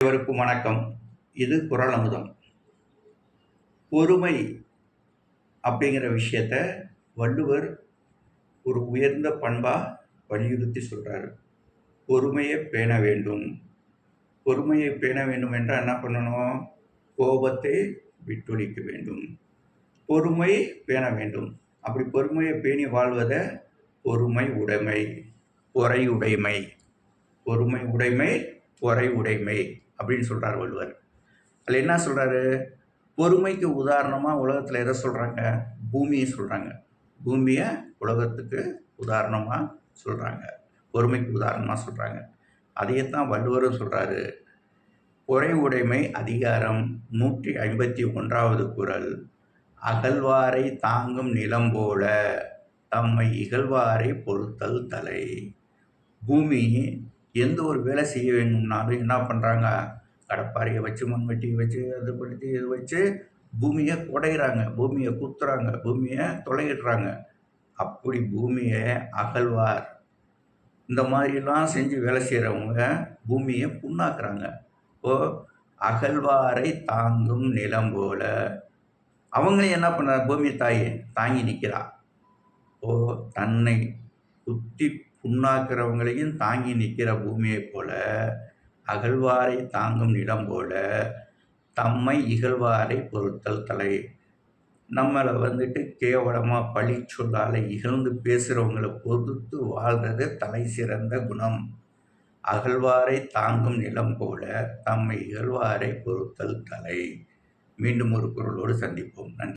அனைவருக்கும் வணக்கம். இது குறள் அமுதம். பொறுமை அப்படிங்கிற விஷயத்த வள்ளுவர் ஒரு உயர்ந்த பண்பா வலியுறுத்தி சொல்றாரு. பொறுமையை பேண வேண்டும். பொறுமையை பேண வேண்டும் என்றால் என்ன பண்ணணும்? கோபத்தை விட்டொழிக்க வேண்டும். பொறுமை பேண வேண்டும். அப்படி பொறுமையை பேணி வாழ்வத பொறுமை உடைமை, பொறை உடைமை, பொறுமை உடைமை, பொறை உடைமை அப்படின்னு சொல்றார் வள்ளுவர். அதில் என்ன சொல்றாரு? பொறுமைக்கு உதாரணமாக உலகத்தில் எதை சொல்கிறாங்க? பூமியை சொல்கிறாங்க. பூமியை உலகத்துக்கு உதாரணமாக சொல்கிறாங்க. பொறுமைக்கு உதாரணமாக சொல்கிறாங்க. அதையத்தான் வள்ளுவரும் சொல்கிறாரு. பொறை உடைமை அதிகாரம் 151வது குறள். அகழ்வாரை தாங்கும் நிலம் போல தம்மை இகழ்வாரை பொறுத்தல் தலை. பூமி எந்த ஒரு வேலை செய்ய வேணும்னாலும் என்ன பண்ணுறாங்க? கடப்பாறையை வச்சு மண்வெட்டியை வச்சு அது படுத்தி இது வச்சு பூமியை குடையிறாங்க, பூமியை குத்துறாங்க, பூமியை தொலையிடுறாங்க. அப்படி பூமியை அகழ்வார் இந்த மாதிரிலாம் செஞ்சு வேலை செய்கிறவங்க பூமியை புண்ணாக்குறாங்க. இப்போது அகழ்வாரை தாங்கும் நிலம் போல அவங்களே என்ன பண்ண பூமி தாயை தாங்கி நிற்கிறா. இப்போது தன்னை குத்தி புண்ணாக்குறவங்களையும் தாங்கி நிற்கிற பூமியை போல அகழ்வாரை தாங்கும் நிலம் போல தம்மை இகழ்வாரை பொறுத்தல் தலை. நம்மளை கேவலமாக பழி சொல்லால் இகழ்ந்து பேசுகிறவங்களை பொறுத்து வாழ்றது தலை சிறந்த குணம். அகழ்வாரை தாங்கும் நிலம் போல தம்மை இகழ்வாரை பொறுத்தல் தலை. மீண்டும் ஒரு குறளோடு சந்திப்போம். நன்றி.